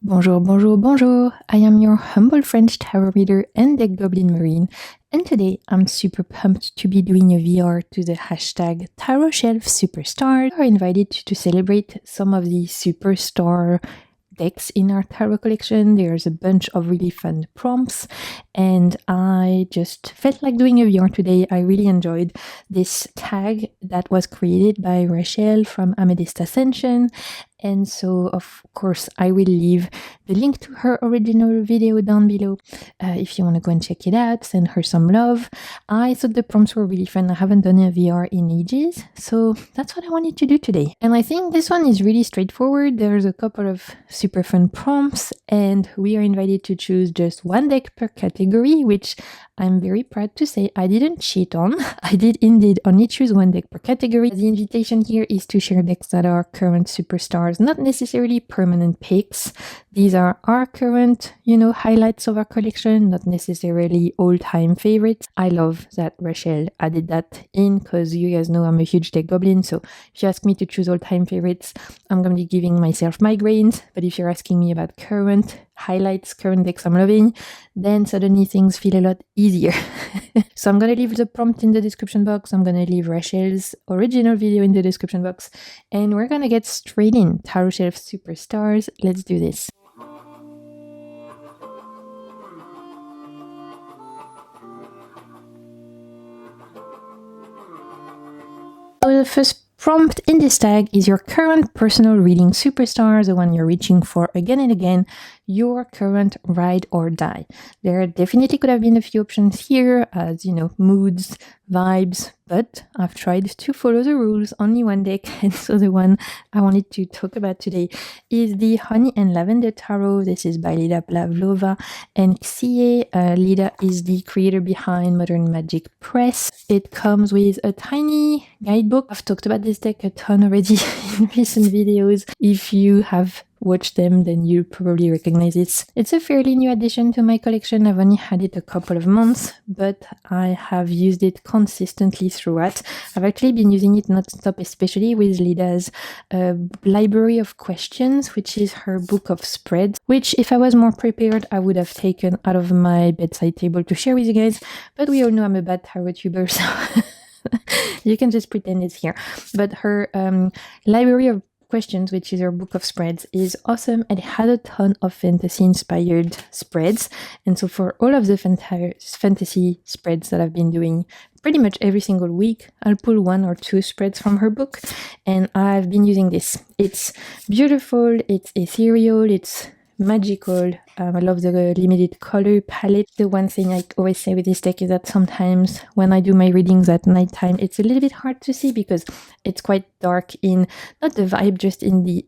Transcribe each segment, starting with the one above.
Bonjour, bonjour, bonjour. I am your humble French tarot reader and deck goblin marine, and today I'm super pumped to be doing a VR to the hashtag Tarot Shelf Superstars. We are invited to celebrate some of the superstar decks in our tarot collection. There's a bunch of really fun prompts, and I just felt like doing a VR today. I really enjoyed this tag that was created by Rachel from Amethyst Ascension. And so, of course, I will leave the link to her original video down below if you want to go and check it out, send her some love. I thought the prompts were really fun. I haven't done a VR in ages, so that's what I wanted to do today. And I think this one is really straightforward. There's a couple of super fun prompts, and we are invited to choose just one deck per category, which I'm very proud to say I didn't cheat on. I did indeed only choose one deck per category. The invitation here is to share decks that are current superstars, not necessarily permanent picks. These are our current, highlights of our collection, not necessarily all-time favorites. I love that Rachel added that in because you guys know I'm a huge deck goblin, so if you ask me to choose all-time favorites, I'm going to be giving myself migraines. But if you're asking me about current highlights, current decks I'm loving, then suddenly things feel a lot easier. So I'm going to leave the prompt in the description box. I'm going to leave Rachel's original video in the description box, and we're going to get straight in. Tarot Shelf Superstars. Let's do this. So the first prompt in this tag is your current personal reading superstar, the one you're reaching for again and again, your current ride or die. There definitely could have been a few options here, as moods, vibes, but I've tried to follow the rules, only one deck, and so the one I wanted to talk about today is the Honey and Lavender Tarot. This is by Lida Pavlova and Xie. Lida is the creator behind Modern Magic Press. It comes with a tiny guidebook. I've talked about this deck a ton already in recent videos. If you have watched them, then you probably recognize it. It's a fairly new addition to my collection. I've only had it a couple of months, but I have used it consistently throughout. I've actually been using it non-stop, especially with Lida's Library of Questions, which is her book of spreads, which if I was more prepared, I would have taken out of my bedside table to share with you guys. But we all know I'm a bad tarotuber, so you can just pretend it's here. But her Library of Questions, which is her book of spreads, is awesome, and it had a ton of fantasy inspired spreads. And so for all of the fantasy spreads that I've been doing pretty much every single week, I'll pull one or two spreads from her book, and I've been using this. It's beautiful, it's ethereal, it's magical. I love the limited color palette. The one thing I always say with this deck is that sometimes when I do my readings at nighttime, it's a little bit hard to see because it's quite dark in, not the vibe, just in the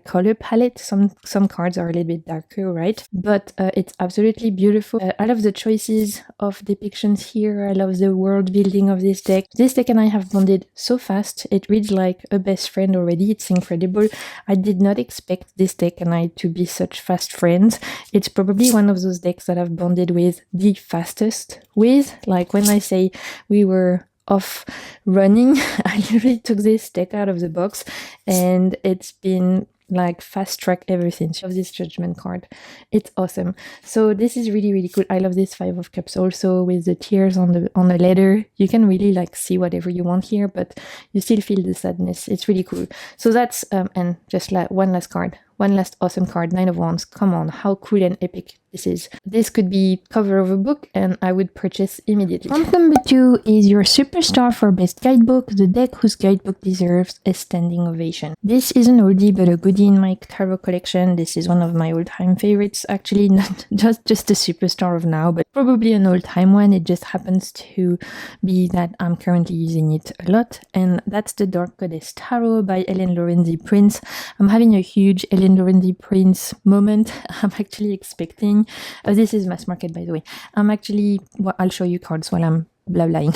color palette. Some cards are a little bit darker, right? But it's absolutely beautiful. I love the choices of depictions here. I love the world building of this deck. This deck and I have bonded so fast. It reads like a best friend already. It's incredible. I did not expect this deck and I to be such fast friends. It's probably one of those decks that I've bonded with the fastest with. Like when I say we were off running, I literally took this deck out of the box and it's been like fast track ever since. I love this Judgment card. It's awesome. So this is really, really cool. I love this Five of Cups also with the tears on the letter. You can really see whatever you want here, but you still feel the sadness. It's really cool. So that's and just one last card. One last awesome card, Nine of Wands. Come on, how cool and epic this is. This could be cover of a book and I would purchase immediately. Prompt number 2 is your superstar for best guidebook, the deck whose guidebook deserves a standing ovation. This is an oldie but a goodie in my tarot collection. This is one of my all-time favorites, actually, not just a superstar of now, but probably an all-time one. It just happens to be that I'm currently using it a lot, and that's the Dark Goddess Tarot by Ellen Lorenzi Prince. I'm having a huge Ellen Lorenzi Prince moment. I'm actually expecting this is mass market, by the way. I'll show you cards while I'm blah blahing.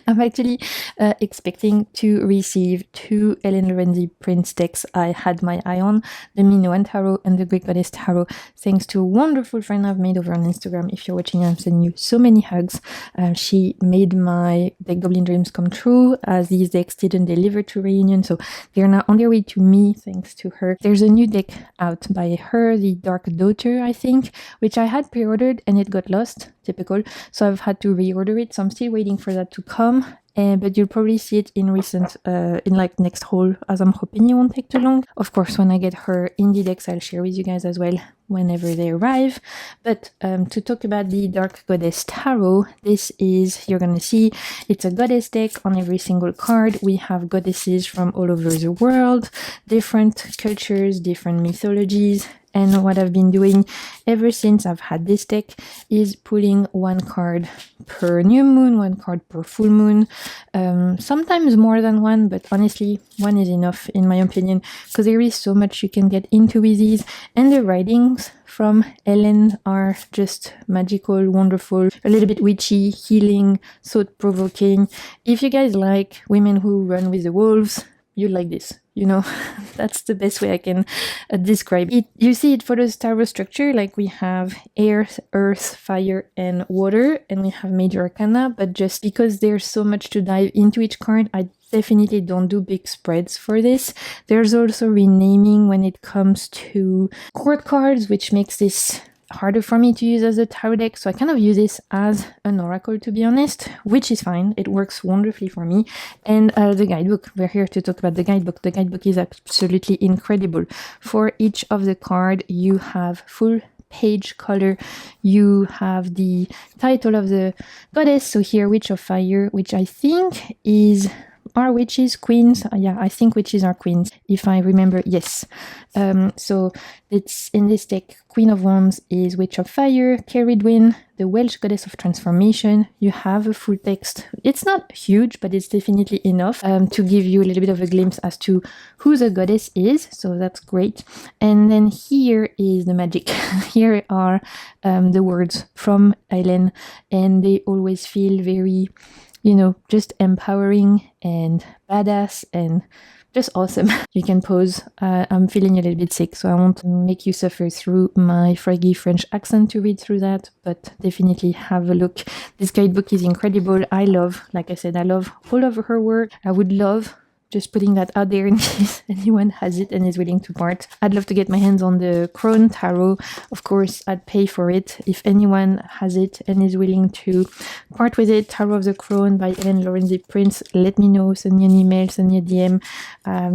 I'm actually expecting to receive 2 Ellen Lorenzi Prince decks I had my eye on, the Minoan Tarot and the Greek Goddess Tarot, thanks to a wonderful friend I've made over on Instagram. If you're watching, I'm sending you so many hugs. She made my deck Goblin Dreams come true, as these decks didn't deliver to Reunion, so they're now on their way to me thanks to her. There's a new deck out by her, the Dark Daughter, I think, which I had pre-ordered and it got lost, typical, so I've had to reorder it, so I'm still waiting for that to come. But you'll probably see it in like next haul, as I'm hoping it won't take too long. Of course, when I get her indie decks, I'll share with you guys as well whenever they arrive. But to talk about the Dark Goddess Tarot, this is, you're gonna see, it's a goddess deck. On every single card we have goddesses from all over the world, different cultures, different mythologies. And what I've been doing ever since I've had this deck is pulling 1 card per new moon, 1 card per full moon, sometimes more than 1, but honestly 1 is enough in my opinion, because there is so much you can get into with these, and the writings from Ellen are just magical, wonderful, a little bit witchy, healing, thought-provoking. If you guys like women who run with the wolves, you like this, you know. That's the best way I can describe it. You see, it follows tarot structure, like we have air, earth, fire, and water, and we have major arcana, but just because there's so much to dive into each card, I definitely don't do big spreads for this. There's also renaming when it comes to court cards, which makes this harder for me to use as a tarot deck, so I kind of use this as an oracle, to be honest, which is fine. It works wonderfully for me. And the guidebook, we're here to talk about the guidebook. The guidebook is absolutely incredible. For each of the card, you have full page color, you have the title of the goddess, so here Witch of Fire, which I think is are witches queens. Yeah, I think witches are queens, if I remember. Yes. So it's in this deck. Queen of Wands is Witch of Fire. Ceridwen, the Welsh goddess of transformation. You have a full text. It's not huge, but it's definitely enough to give you a little bit of a glimpse as to who the goddess is. So that's great. And then here is the magic. Here are the words from Ellen, and they always feel very, you know, just empowering and badass and just awesome. You can pause. I'm feeling a little bit sick, so I won't make you suffer through my fraggy French accent to read through that, but definitely have a look. This guidebook is incredible. I love, like I said, I love all of her work. I would love, just putting that out there in case anyone has it and is willing to part, I'd love to get my hands on the Crown Tarot. Of course, I'd pay for it. If anyone has it and is willing to part with it, Tarot of the Crown by Ellen Lorenzi Prince, let me know. Send me an email, send me a DM.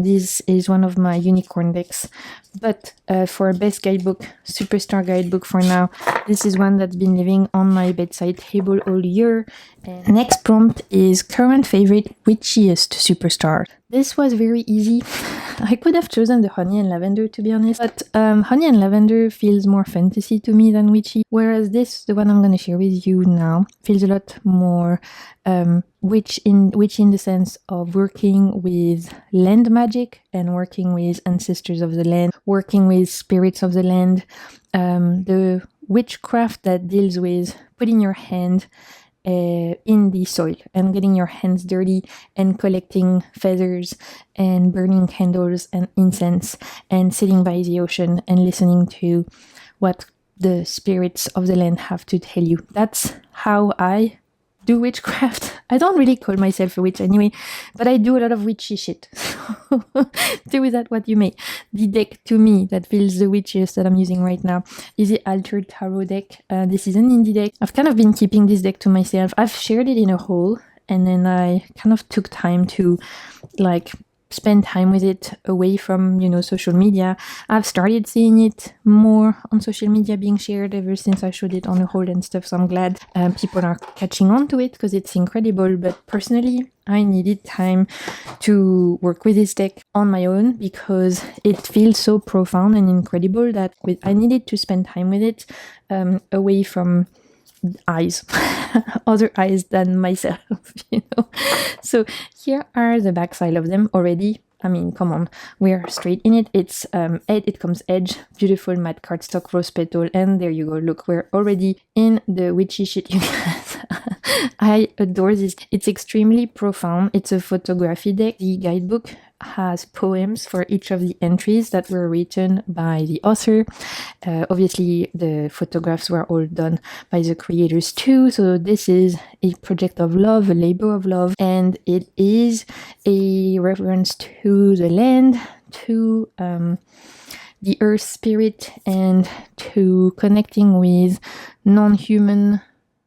This is one of my unicorn decks. But for best guidebook, superstar guidebook for now, this is one that's been living on my bedside table all year. And next prompt is current favorite Witchiest superstar. This was very easy. I could have chosen the Honey and Lavender, to be honest, but Honey and Lavender feels more fantasy to me than witchy, whereas this, the one I'm going to share with you now, feels a lot more witch in the sense of working with land magic and working with ancestors of the land, working with spirits of the land, the witchcraft that deals with putting your hand in the soil and getting your hands dirty and collecting feathers and burning candles and incense and sitting by the ocean and listening to what the spirits of the land have to tell you. That's how I do witchcraft. I don't really call myself a witch anyway, but I do a lot of witchy shit. Do with that what you may. The deck to me that feels the witchiest that I'm using right now is the Altered Tarot deck. This is an indie deck. I've kind of been keeping this deck to myself. I've shared it in a haul, and then I kind of took time to like spend time with it away from, you know, social media. I've started seeing it more on social media being shared ever since I showed it on a haul and stuff, so I'm glad people are catching on to it because it's incredible. But personally, I needed time to work with this deck on my own because it feels so profound and incredible that I needed to spend time with it away from eyes, other eyes than myself, you know. So here are the backside of them already. I mean, come on, we're straight in it. It's it comes edge, beautiful matte cardstock, rose petal, and there you go. Look, we're already in the witchy shit, you guys. I adore this. It's extremely profound. It's a photography deck. The guidebook has poems for each of the entries that were written by the author. Obviously, the photographs were all done by the creators too. So this is a project of love, a labor of love, and it is a reference to the land, to the earth spirit, and to connecting with non-human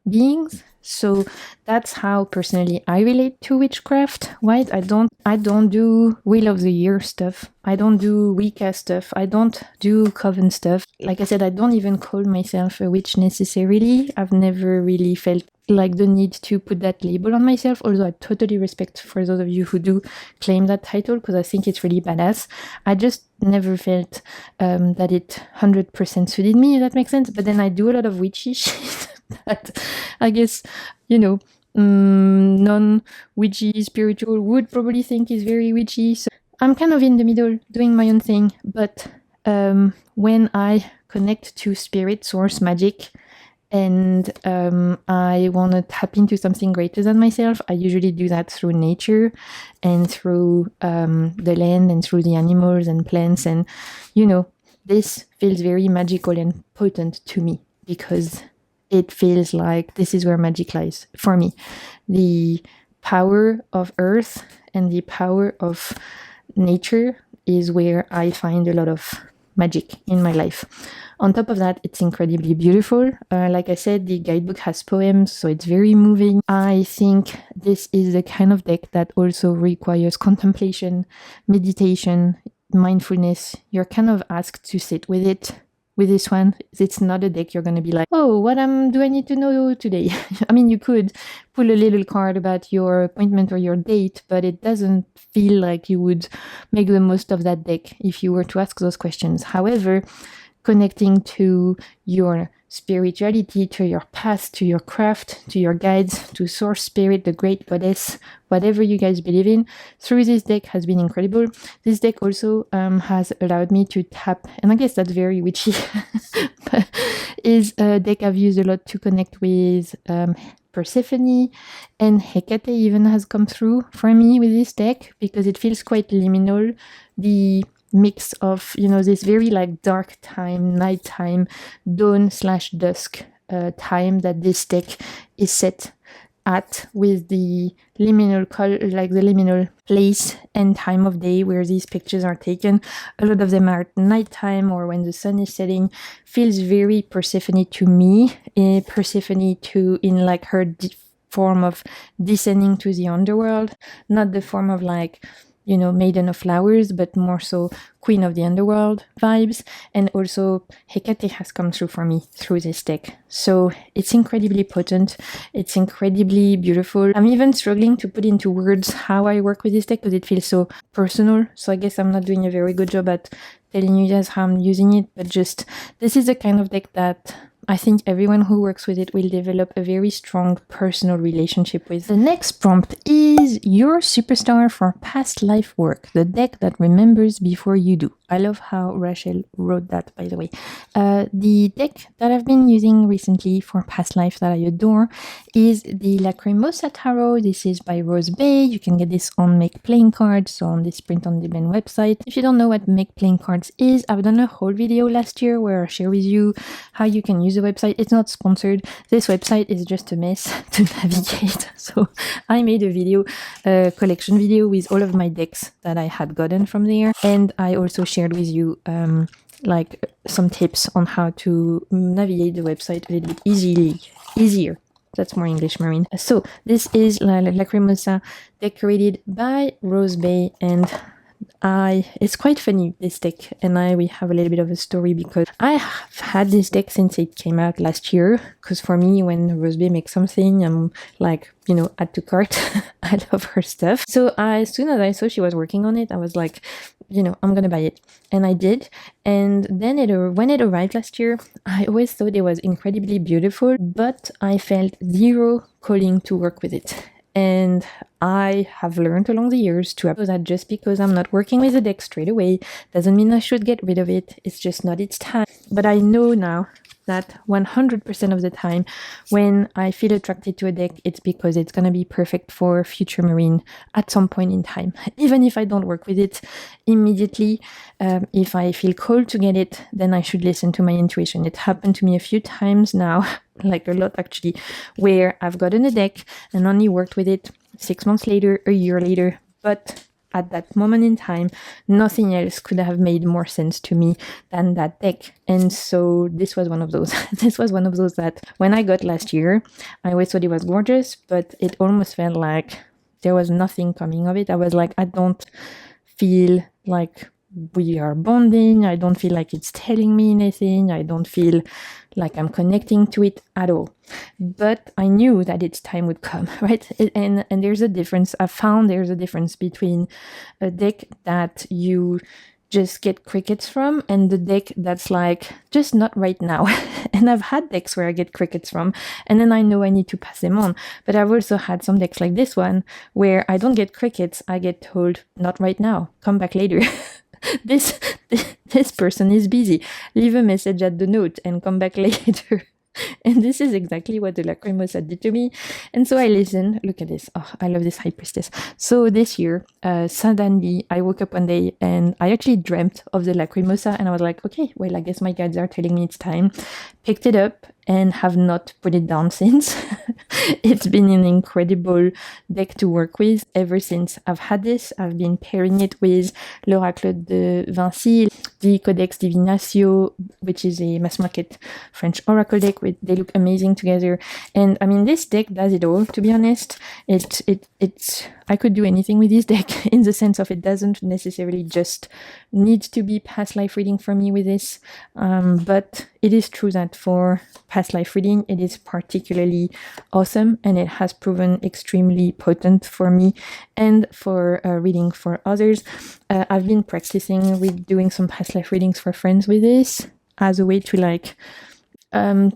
beings. So that's how personally I relate to witchcraft, right? I don't do Wheel of the Year stuff. I don't do Wicca stuff. I don't do coven stuff. Like I said, I don't even call myself a witch necessarily. I've never really felt like the need to put that label on myself, although I totally respect for those of you who do claim that title, because I think it's really badass. I just never felt that it 100% suited me, if that makes sense. But then I do a lot of witchy shit that I guess, non-witchy spiritual would probably think is very witchy. So I'm kind of in the middle, doing my own thing. But when I connect to spirit, source, magic, and I want to tap into something greater than myself, I usually do that through nature and through the land and through the animals and plants. And, this feels very magical and potent to me because it feels like this is where magic lies for me. The power of earth and the power of nature is where I find a lot of magic in my life. On top of that, it's incredibly beautiful. Like I said, the guidebook has poems, so it's very moving. I think this is the kind of deck that also requires contemplation, meditation, mindfulness. You're kind of asked to sit with it. With this one, it's not a deck you're going to be like, oh, what do I need to know today? I mean, you could pull a little card about your appointment or your date, but it doesn't feel like you would make the most of that deck if you were to ask those questions. However, connecting to your spirituality, to your past, to your craft, to your guides, to source spirit, the great goddess, whatever you guys believe in, through this deck has been incredible. This deck also has allowed me to tap, and I guess that's very witchy, but is a deck I've used a lot to connect with Persephone, and Hecate even has come through for me with this deck because it feels quite liminal. The mix of, this very like dark time, nighttime, dawn/dusk time that this deck is set at, with the liminal color, like the liminal place and time of day where these pictures are taken. A lot of them are at nighttime or when the sun is setting. Feels very Persephone to me. Persephone in like her form of descending to the underworld, not the form of like, Maiden of Flowers, but more so Queen of the Underworld vibes. And also Hecate has come through for me through this deck. So it's incredibly potent. It's incredibly beautiful. I'm even struggling to put into words how I work with this deck because it feels so personal. So I guess I'm not doing a very good job at telling you guys how I'm using it, but just this is the kind of deck that I think everyone who works with it will develop a very strong personal relationship with. The next prompt is your superstar for past life work, the deck that remembers before you do. I love how Rachel wrote that, by the way. The deck that I've been using recently for past life that I adore is the Lacrimosa Tarot. This is by Rose Bay. You can get this on Make Playing Cards, so on this print-on-demand website. If you don't know what Make Playing Cards is, I've done a whole video last year where I share with you how you can use the website. It's not sponsored. This website is just a mess to navigate. So I made a video, a collection video with all of my decks that I had gotten from there. And I also shared with you like some tips on how to navigate the website a little bit easier. That's more English, Marine. So this is Lacrimosa, decorated by Rose Bay, and it's quite funny, this deck, and we have a little bit of a story because I have had this deck since it came out last year, because for me, when Rose Bay makes something, I'm like, add to cart. I love her stuff. So as soon as I saw she was working on it, I was like, I'm gonna buy it. And I did. And then when it arrived last year, I always thought it was incredibly beautiful, but I felt zero calling to work with it. And I have learned along the years to know that just because I'm not working with the deck straight away doesn't mean I should get rid of it. It's just not its time. But I know now that 100% of the time when I feel attracted to a deck, it's because it's going to be perfect for future marine at some point in time. Even if I don't work with it immediately, if I feel called to get it, then I should listen to my intuition. It happened to me a few times now, like a lot actually, where I've gotten a deck and only worked with it 6 months later, a year later, but at that moment in time, nothing else could have made more sense to me than that deck. And so this was one of those. This was one of those that when I got last year, I always thought it was gorgeous, but it almost felt like there was nothing coming of it. I was like, I don't feel like we are bonding. I don't feel like it's telling me anything. I don't feel like I'm connecting to it at all. But I knew that its time would come, right? And there's a difference. I found there's a difference between a deck that you just get crickets from and the deck that's like, just not right now. And I've had decks where I get crickets from, and then I know I need to pass them on. But I've also had some decks like this one where I don't get crickets. I get told, not right now, come back later. This person is busy. Leave a message at the note and come back later. And this is exactly what the Lacrimosa did to me. And so I listened. Look at this. Oh, I love this High Priestess. So this year, suddenly I woke up one day and I actually dreamt of the Lacrimosa, and I was like, okay, well, I guess my guides are telling me it's time. Picked it up and have not put it down since. It's been an incredible deck to work with ever since I've had this. I've been pairing it with l'Oracle de Vinci, the Codex Divinatio, which is a mass market French oracle deck. They look amazing together. And I mean, this deck does it all, to be honest. It's I could do anything with this deck in the sense of it doesn't necessarily just need to be past life reading for me with this. But it is true that for past life reading, it is particularly awesome, and it has proven extremely potent for me and for reading for others. I've been practicing with doing some past life readings for friends with this as a way to like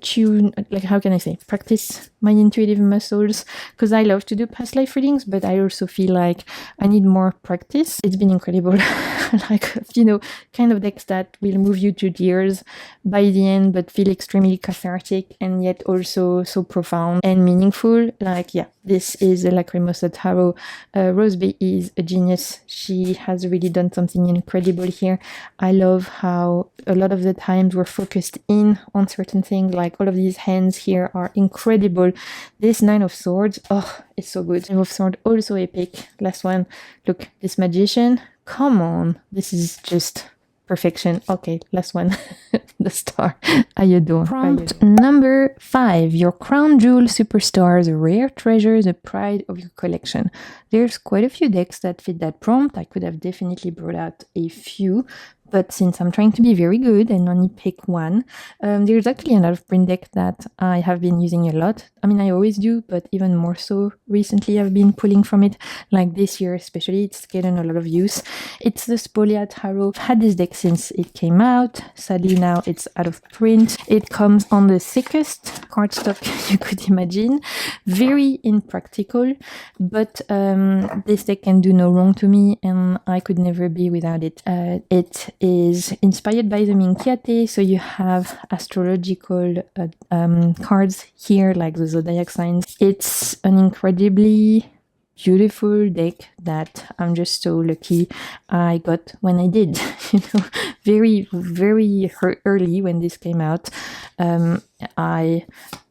tune, like, how can I say, practice my intuitive muscles, because I love to do past life readings, but I also feel like I need more practice. It's been incredible. Like, you know, kind of decks that will move you to tears by the end, but feel extremely cathartic and yet also so profound and meaningful. Like, yeah, this is a Lacrimosa Tarot. Roseby is a genius. She has really done something incredible here. I love how a lot of the times we're focused in on certain things, like all of these hands here are incredible. This Nine of Swords, oh, it's so good. Nine of Swords, also epic. Last one, look, this Magician, come on, this is just perfection. Okay, last one, the Star. I adore. Prompt number 5, your crown jewel superstars, a rare treasure, the pride of your collection. There's quite a few decks that fit that prompt. I could have definitely brought out a few, but since I'm trying to be very good and only pick one, there's actually an out of print deck that I have been using a lot. I mean, I always do, but even more so recently I've been pulling from it. Like this year especially, it's getting a lot of use. It's the Spolia Tarot. I've had this deck since it came out. Sadly now it's out of print. It comes on the thickest cardstock you could imagine. Very impractical, but this deck can do no wrong to me, and I could never be without it. It is inspired by the Minchiate, so you have astrological cards here, like the zodiac signs. It's an incredibly beautiful deck that I'm just so lucky I got when I did. You know, very, very early when this came out. I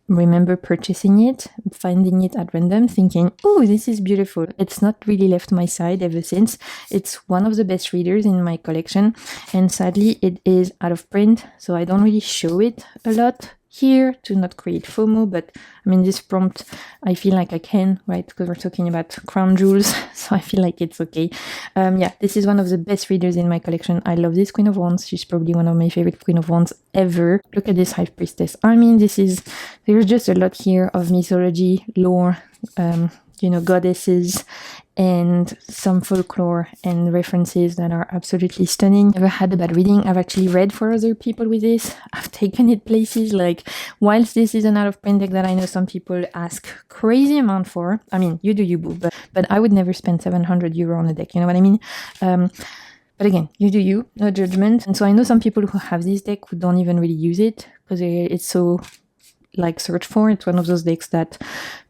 remember purchasing it, finding it at random, thinking, oh, this is beautiful. It's not really left my side ever since. It's one of the best readers in my collection, and sadly it is out of print, so I don't really show it a lot here to not create FOMO, but I mean, this prompt, I feel like I can, right? Because we're talking about crown jewels, so I feel like it's okay. Yeah, this is one of the best readers in my collection. I love this Queen of Wands. She's probably one of my favorite Queen of Wands ever. Look at this High Priestess. I mean, there's just a lot here of mythology, lore, you know, goddesses, and some folklore and references that are absolutely stunning. Never had a bad reading. I've actually read for other people with this. I've taken it places, like, whilst this is an out of print deck that I know some people ask crazy amount for. I mean, you do you, boo, but I would never spend 700 euro on a deck, you know what I mean? But again, you do you, no judgment. And so I know some people who have this deck who don't even really use it because it's so like searched for. It's one of those decks that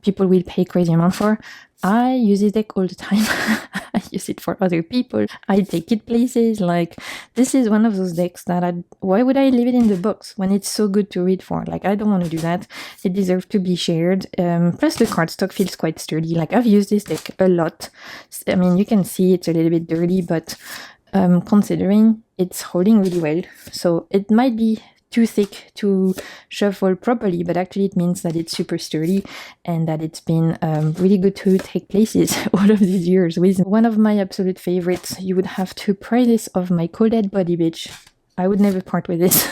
people will pay crazy amount for. I use this deck all the time. I use it for other people. I take it places. Like, this is one of those decks that why would I leave it in the box when it's so good to read for? Like, I don't want to do that. It deserves to be shared. Plus the cardstock feels quite sturdy. Like, I've used this deck a lot. I mean, you can see it's a little bit dirty, but considering it's holding really well. So it might be too thick to shuffle properly, but actually it means that it's super sturdy and that it's been really good to take places all of these years with. One of my absolute favorites, you would have to pry this off my cold dead body, bitch. I would never part with this.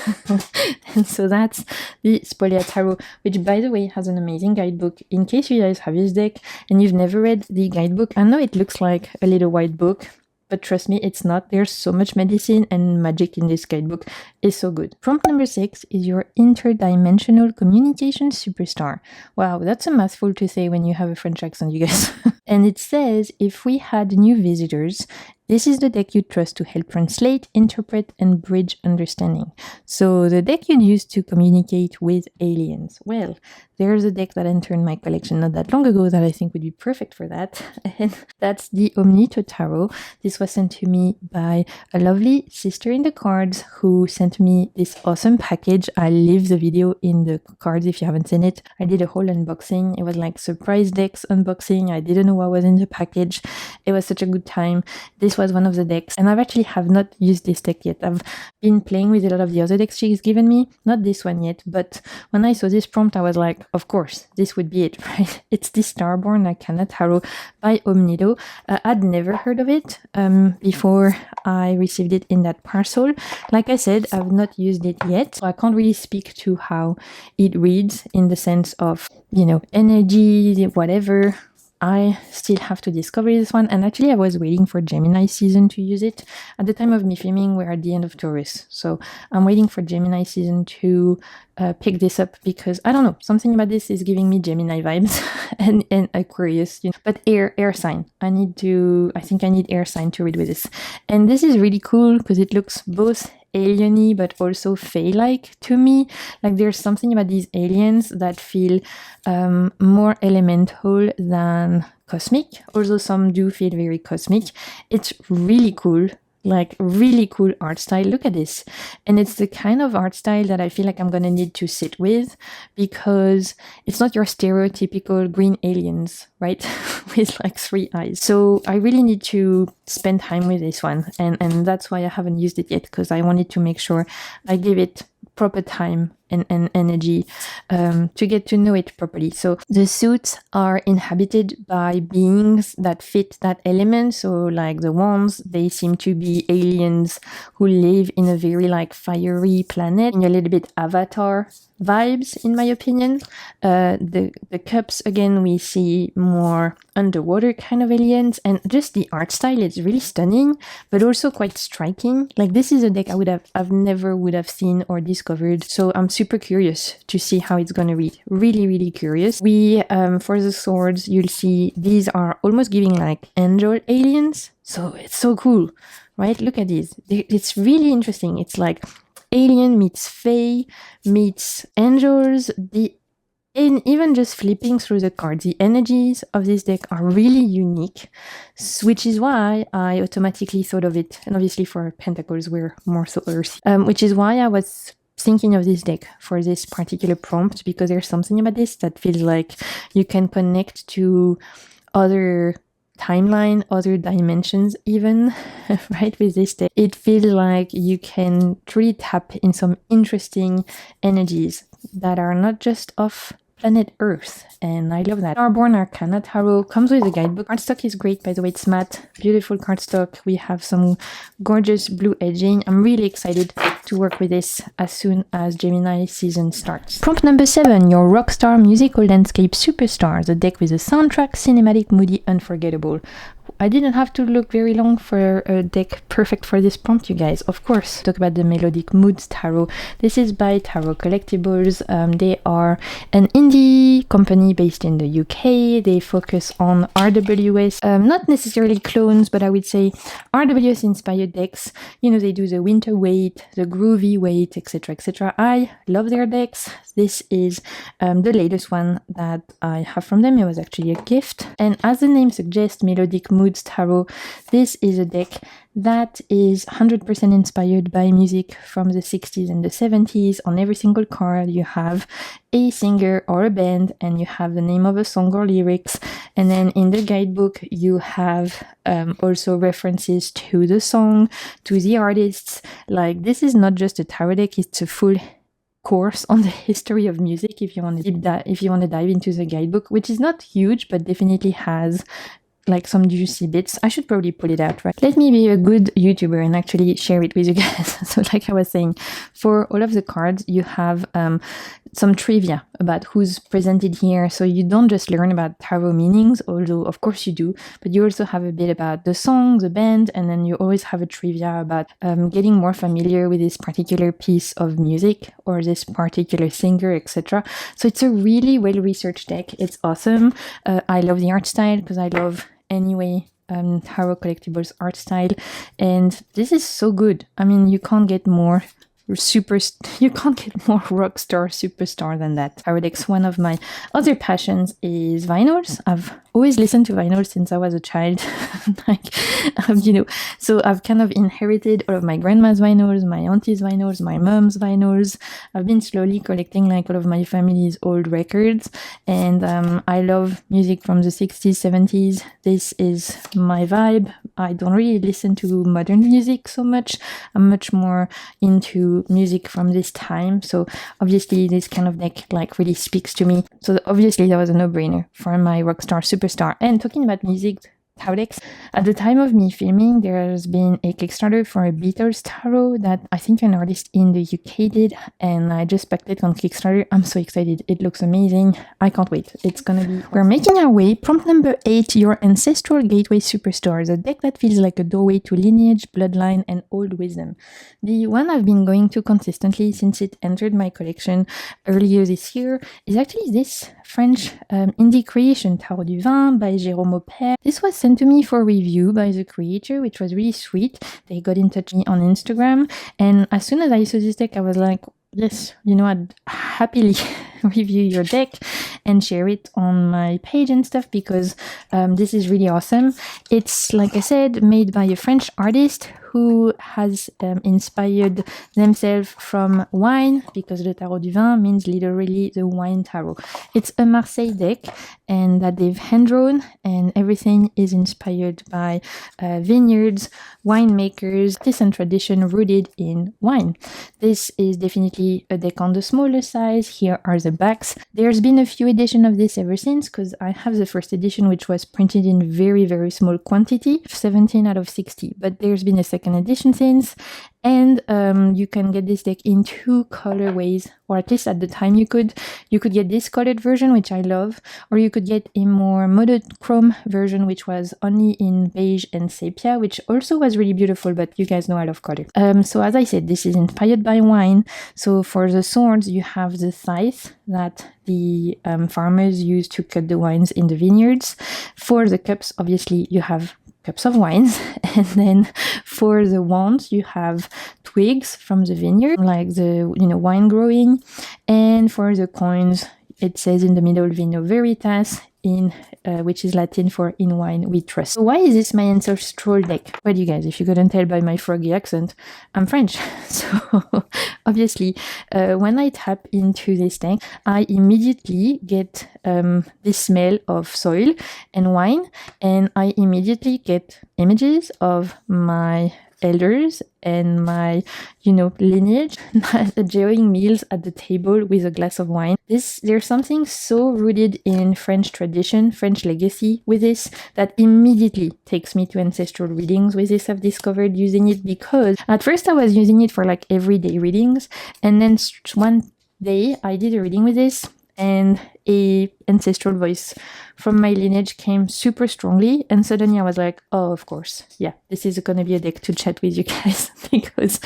And so that's the Spolia Tarot, which, by the way, has an amazing guidebook. In case you guys have this deck and you've never read the guidebook, I know it looks like a little white book, but trust me, it's not. There's so much medicine and magic in this guidebook. It's so good. Prompt number 6 is your interdimensional communication superstar. Wow, that's a mouthful to say when you have a French accent, you guys. And it says, if we had new visitors, this is the deck you'd trust to help translate, interpret, and bridge understanding. So the deck you'd use to communicate with aliens. Well, there's a deck that entered my collection not that long ago that I think would be perfect for that. And that's the Omnito Tarot. This was sent to me by a lovely sister in the cards who sent me this awesome package. I'll leave the video in the cards if you haven't seen it. I did a whole unboxing. It was like surprise decks unboxing. I didn't know what was in the package. It was such a good time. This was one of the decks, and I've actually have not used this deck yet. I've been playing with a lot of the other decks she's given me, not this one yet, but when I saw this prompt I was like, of course this would be it, right? It's the Starborn Arcana Tarot by Omnito. I'd never heard of it before I received it in that parcel. Like I said, I've not used it yet, so I can't really speak to how it reads in the sense of, you know, energy, whatever. I still have to discover this one, and actually I was waiting for Gemini season to use it. At the time of me filming, we're at the end of Taurus, so I'm waiting for Gemini season to pick this up, because I don't know, something about this is giving me Gemini vibes and Aquarius, you know. But air sign, I think I need air sign to read with this. And this is really cool because it looks both alien-y but also fae-like to me. Like, there's something about these aliens that feel more elemental than cosmic, although some do feel very cosmic. It's really cool. Like, really cool art style. Look at this. And it's the kind of art style that I feel like I'm gonna need to sit with, because it's not your stereotypical green aliens, right? With like 3 eyes. So I really need to spend time with this one. And that's why I haven't used it yet, because I wanted to make sure I give it proper time and energy to get to know it properly. So the suits are inhabited by beings that fit that element. So like the wands, they seem to be aliens who live in a very like fiery planet, in a little bit Avatar vibes, in my opinion. The cups, again, we see more underwater kind of aliens, and just the art style is really stunning, but also quite striking. Like, this is a deck I've never would have seen or discovered, so I'm super curious to see how it's gonna read. Really, really curious. We for the swords, you'll see these are almost giving like angel aliens, so it's so cool, right? Look at these. It's really interesting. It's like alien meets fae meets angels. And even just flipping through the cards, the energies of this deck are really unique, which is why I automatically thought of it. And obviously for Pentacles, we're more so earthy, which is why I was thinking of this deck for this particular prompt, because there's something about this that feels like you can connect to other timeline, other dimensions even, right? With this deck, it feels like you can truly tap in some interesting energies that are not just of planet Earth, and I love that. Starborn Arcana Tarot comes with a guidebook. Cardstock is great, by the way. It's matte, beautiful cardstock. We have some gorgeous blue edging. I'm really excited to work with this as soon as Gemini season starts. Prompt number 7, your rockstar musical landscape superstar, the deck with a soundtrack, cinematic, moody, unforgettable. I didn't have to look very long for a deck perfect for this prompt, you guys. Of course, talk about the Melodic Moods Tarot. This is by Tarot Collectibles. They are an indie company based in the UK. They focus on RWS, not necessarily clones, but I would say RWS inspired decks. You know, they do the winter weight, the groovy weight, etc., etc. I love their decks. This is the latest one that I have from them. It was actually a gift. And as the name suggests, Melodic Moods Tarot, this is a deck that is 100% inspired by music from the 60s and the 70s. On every single card, you have a singer or a band, and you have the name of a song or lyrics. And then in the guidebook, you have also references to the song, to the artists. Like, this is not just a tarot deck, it's a full course on the history of music if you want to dive into the guidebook, which is not huge, but definitely has like some juicy bits. I should probably pull it out, right? Let me be a good YouTuber and actually share it with you guys. So like I was saying, for all of the cards, you have some trivia about who's presented here. So you don't just learn about tarot meanings, although of course you do, but you also have a bit about the song, the band, and then you always have a trivia about getting more familiar with this particular piece of music or this particular singer, etc. So it's a really well-researched deck. It's awesome. I love the art style because I love anyway Tarot Collectibles art style, and this is so good. I mean, you can't get more rockstar superstar than that. Tarot decks. One of my other passions is vinyls. I've always listened to vinyls since I was a child. So I've kind of inherited all of my grandma's vinyls, my auntie's vinyls, my mom's vinyls. I've been slowly collecting like all of my family's old records, and I love music from the 60s, 70s. This is my vibe. I don't really listen to modern music so much. I'm much more into music from this time. So obviously this kind of deck like really speaks to me. So obviously that was a no-brainer for my rockstar superstar. And talking about music, tarot decks. At the time of me filming, there's been a Kickstarter for a Beatles tarot that I think an artist in the UK did, and I just backed it on Kickstarter. I'm so excited. It looks amazing. I can't wait. It's gonna be... We're making our way. Prompt number 8, your ancestral gateway superstars, a deck that feels like a doorway to lineage, bloodline, and old wisdom. The one I've been going to consistently since it entered my collection earlier this year is actually this French indie creation, Tarot du Vin by Jérôme Aupert. This was sent to me for review by the creator, which was really sweet. They got in touch with me on Instagram, and as soon as I saw this deck, I was like, yes, you know, I'd happily review your deck and share it on my page and stuff, because this is really awesome. It's, like I said, made by a French artist who has inspired themselves from wine, because the Tarot du Vin means literally the wine tarot. It's a Marseille deck, and that they've hand-drawn, and everything is inspired by vineyards, winemakers, artists and tradition rooted in wine. This is definitely a deck on the smaller size. Here are the backs. There's been a few editions of this ever since, because I have the first edition, which was printed in very, very small quantity, 17 out of 60, but there's been a second edition since, and you can get this deck in 2 colorways, or at least at the time you could get this colored version, which I love, or you could get a more monochrome version, which was only in beige and sepia, which also was really beautiful, but you guys know I love color. So as I said, this is inspired by wine. So for the swords, you have the scythe that the farmers use to cut the wines in the vineyards. For the cups, obviously, you have cups of wines, and then for the wands you have twigs from the vineyard, like the wine growing, and for the coins it says in the middle Vino Veritas, in which is Latin for in wine we trust. So why is this my ancestral deck? Well, you guys, if you couldn't tell by my froggy accent, I'm French. So obviously when I tap into this deck, I immediately get this smell of soil and wine, and I immediately get images of my elders and my lineage enjoying meals at the table with a glass of wine. There's something so rooted in French tradition, French legacy with this, that immediately takes me to ancestral readings with this. I've discovered using it, because at first I was using it for like everyday readings, and then one day I did a reading with this, and a ancestral voice from my lineage came super strongly, and suddenly I was like, oh, of course, yeah, this is going to be a deck to chat with you guys because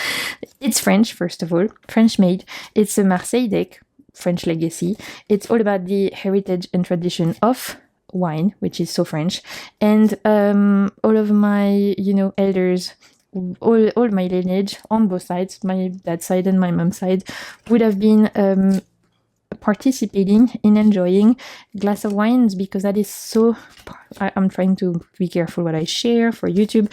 it's French, first of all, French made. It's a Marseille deck, French legacy. It's all about the heritage and tradition of wine, which is so French, and all of my elders, all my lineage on both sides, my dad's side and my mom's side, would have been participating in enjoying glass of wines, because that is so I'm trying to be careful what I share for YouTube,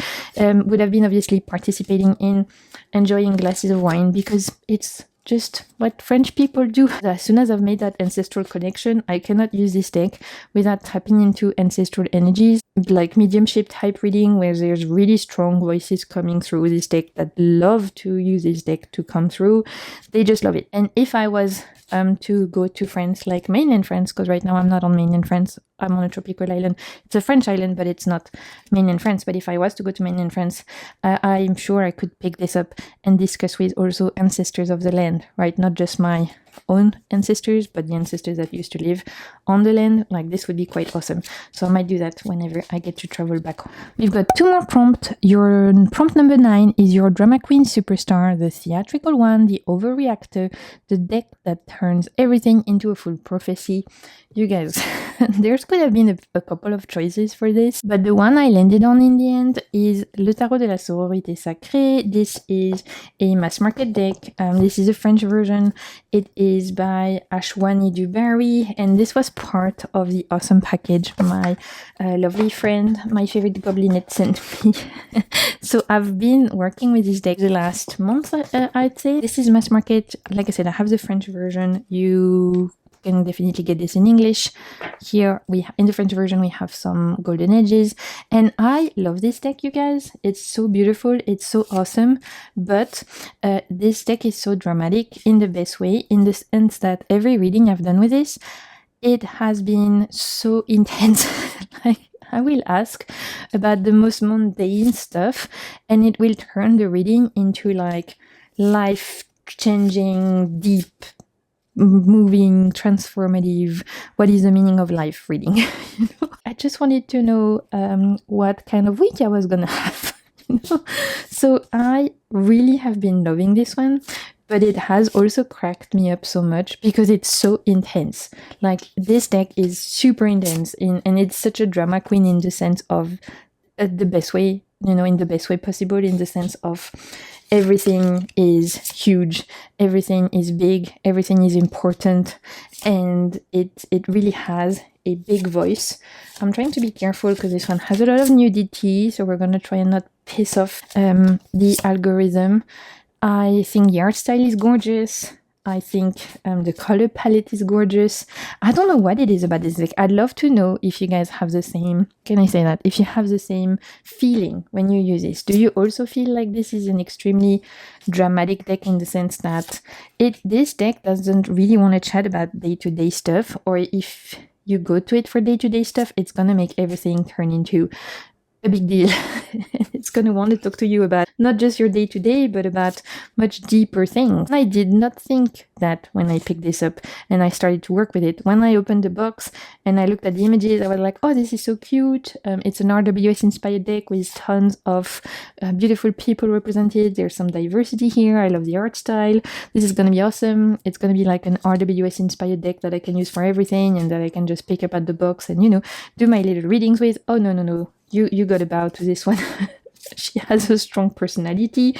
would have been obviously participating in enjoying glasses of wine, because it's just what French people do. As soon as I've made that ancestral connection, I cannot use this deck without tapping into ancestral energies, like mediumship type reading, where there's really strong voices coming through this deck that love to use this deck to come through. They just love it. And if I was to go to France, like mainland France, because right now I'm not on mainland France, I'm on a tropical island. It's a French island, but it's not mainland France. But if I was to go to mainland France, I'm sure I could pick this up and discuss with also ancestors of the land, right? Not just my own ancestors, but the ancestors that used to live on the land. Like, this would be quite awesome. So I might do that whenever I get to travel back home. We've got two more prompts. Your prompt number 9 is your drama queen superstar, the theatrical one, the overreactor, the deck that turns everything into a full prophecy. You guys, there could have been a couple of choices for this, but the one I landed on in the end is Le Tarot de la Sororité Sacrée. This is a mass market deck. This is a French version. It is by Ashwani Dubarry, and this was part of the awesome package my lovely friend, my favorite goblinette, sent me. So I've been working with this deck the last month, I'd say. This is mass market. Like I said, I have the French version. You can definitely get this in English. Here in the French version we have some golden edges, and I love this deck, you guys. It's so beautiful, it's so awesome, but this deck is so dramatic in the best way, in the sense that every reading I've done with this, it has been so intense. Like, I will ask about the most mundane stuff, and it will turn the reading into like life-changing, deep, moving, transformative, what is the meaning of life reading. I just wanted to know what kind of week I was gonna have. So I really have been loving this one, but it has also cracked me up so much because it's so intense. Like, this deck is super intense, and it's such a drama queen in the sense of the best way, in the best way possible, in the sense of everything is huge, everything is big, everything is important, and it really has a big voice. I'm trying to be careful because this one has a lot of nudity, so we're gonna try and not piss off the algorithm. I think the art style is gorgeous. I think the color palette is gorgeous. I don't know what it is about this deck. I'd love to know if you guys have the same, can I say that? If you have the same feeling when you use this. Do you also feel like this is an extremely dramatic deck, in the sense that this deck doesn't really want to chat about day-to-day stuff, or if you go to it for day-to-day stuff, it's gonna make everything turn into a big deal. It's going to want to talk to you about not just your day-to-day, but about much deeper things. I did not think that when I picked this up and I started to work with it. When I opened the box and I looked at the images, I was like, oh, this is so cute. It's an RWS inspired deck with tons of beautiful people represented. There's some diversity here. I love the art style. This is going to be awesome. It's going to be like an RWS inspired deck that I can use for everything, and that I can just pick up at the box and, do my little readings with. Oh, no. You got to bow to this one. She has a strong personality,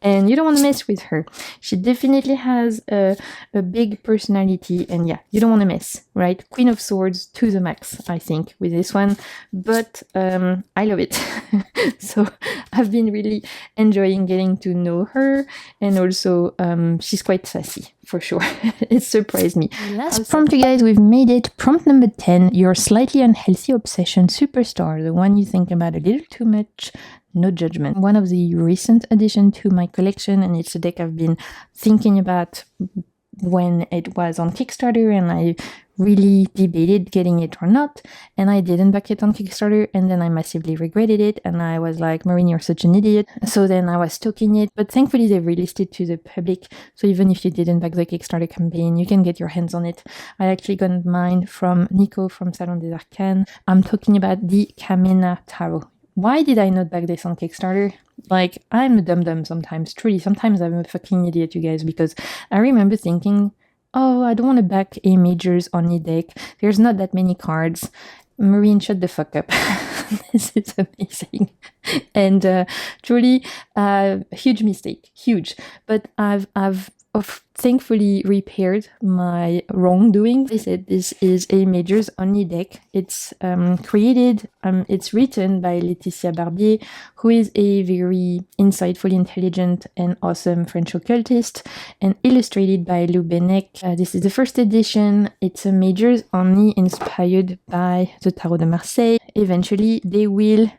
and you don't want to mess with her. She definitely has a big personality, and yeah, you don't want to mess, right? Queen of Swords to the max, I think, with this one. But I love it. So I've been really enjoying getting to know her, and also she's quite sassy, for sure. It surprised me. Last prompt, you guys, we've made it. Prompt number 10, your slightly unhealthy obsession superstar, the one you think about a little too much. No judgment. One of the recent additions to my collection, and it's a deck I've been thinking about when it was on Kickstarter, and I really debated getting it or not, and I didn't back it on Kickstarter, and then I massively regretted it, and I was like, Maureen, you're such an idiot. So then I was stalking it, but thankfully they released it to the public, so even if you didn't back the Kickstarter campaign, you can get your hands on it. I actually got mine from Nico from Salon des Arcanes. I'm talking about the Kamena Tarot. Why did I not back this on Kickstarter? Like, I'm a dum-dum sometimes, truly. Sometimes I'm a fucking idiot, you guys, because I remember thinking, oh, I don't want to back a majors only deck. There's not that many cards. Maureen, shut the fuck up. This is amazing. And truly, huge mistake. Huge. But I've thankfully repaired my wrongdoing. I said this is a majors only deck. It's it's written by Laetitia Barbier, who is a very insightful, intelligent, and awesome French occultist, and illustrated by Lou Bennec. This is the first edition. It's a majors only inspired by the Tarot de Marseille. Eventually, they will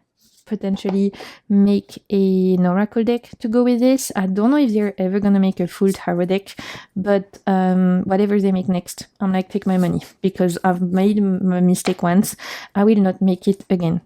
potentially make an oracle deck to go with this. I don't know if they're ever gonna make a full tarot deck, but whatever they make next, I'm like, take my money, because I've made a mistake once. I will not make it again.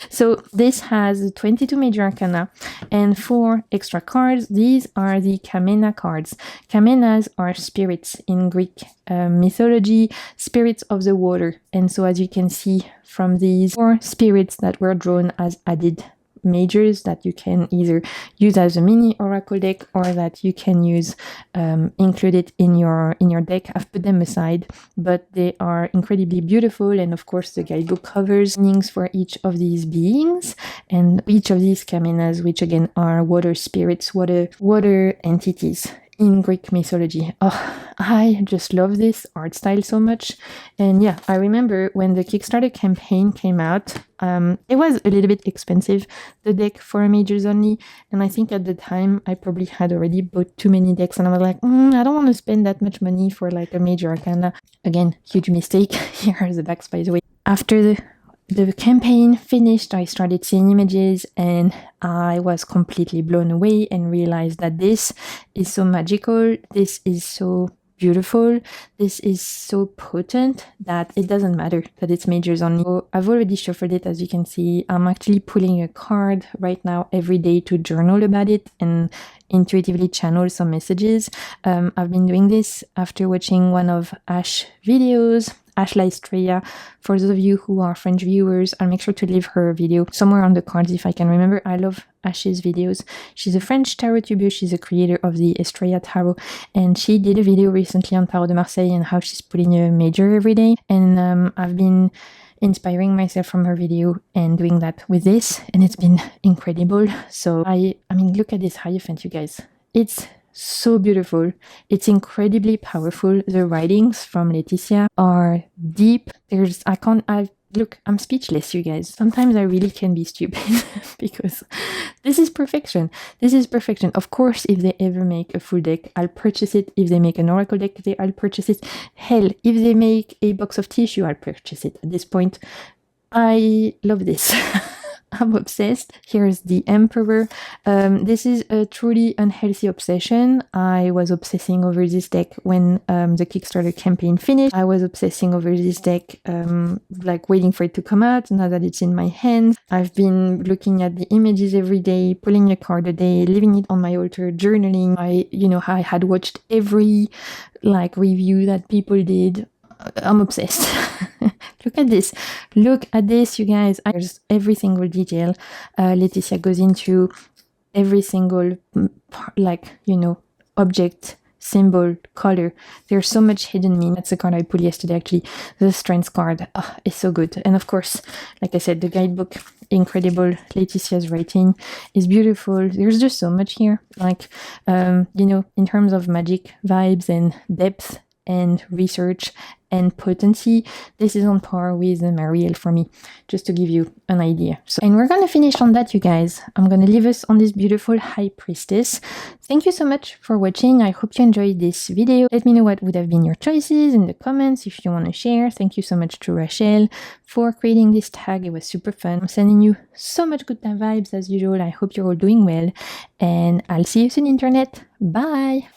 So this has 22 major arcana and 4 extra cards. These are the Kamena cards. Kamenas are spirits in Greek mythology, spirits of the water. And so as you can see from these 4 spirits that were drawn as added majors that you can either use as a mini oracle deck or that you can use include it in your deck. I've put them aside, but they are incredibly beautiful, and of course the guidebook covers meanings for each of these beings and each of these kamenas, which again are water spirits, water entities in Greek mythology. Oh, I just love this art style so much. And yeah, I remember when the Kickstarter campaign came out, it was a little bit expensive, the deck for majors only. And I think at the time I probably had already bought too many decks, and I was like, I don't want to spend that much money for like a major arcana. Again, huge mistake. Here are the backs, by the way. After the campaign finished, I started seeing images and I was completely blown away and realized that this is so magical, this is so beautiful, this is so potent that it doesn't matter that it's majors only. So I've already shuffled it, as you can see. I'm actually pulling a card right now every day to journal about it and intuitively channel some messages. I've been doing this after watching one of Ash's videos, Ash Estrella. For those of you who are French viewers, I'll make sure to leave her video somewhere on the cards if I can remember. I love Ash's videos. She's a French tarotuber. She's a creator of the Estrella Tarot, and she did a video recently on Tarot de Marseille and how she's putting a major every day. And I've been inspiring myself from her video and doing that with this, and it's been incredible. So I mean, look at this Hierophant, you guys. It's so beautiful. It's incredibly powerful. The writings from Laetitia are deep. Look, I'm speechless, you guys. Sometimes I really can be stupid because this is perfection. This is perfection. Of course, if they ever make a full deck, I'll purchase it. If they make an oracle deck, I'll purchase it. Hell, if they make a box of tissue, I'll purchase it. At this point, I love this. I'm obsessed. Here's the Emperor. This is a truly unhealthy obsession. I was obsessing over this deck when the Kickstarter campaign finished. I was obsessing over this deck, like waiting for it to come out. Now that it's in my hands, I've been looking at the images every day, pulling a card a day, leaving it on my altar, journaling. I had watched every review that people did. I'm obsessed. Look at this. Look at this, you guys. There's every single detail. Laetitia goes into every single, object, symbol, color. There's so much hidden meaning. That's the card I pulled yesterday, actually. The Strength card. Oh, it's so good. And of course, like I said, the guidebook, incredible. Laetitia's writing is beautiful. There's just so much here. In terms of magic vibes and depth and research and potency, this is on par with Marielle for me, just to give you an idea. And we're gonna finish on that, you guys. I'm gonna leave us on this beautiful High Priestess. Thank you so much for watching. I hope you enjoyed this video. Let me know what would have been your choices in the comments if you want to share. Thank you so much to Rachel for creating this tag. It was super fun. I'm sending you so much good vibes as usual. I hope you're all doing well, and I'll see you soon, internet. Bye.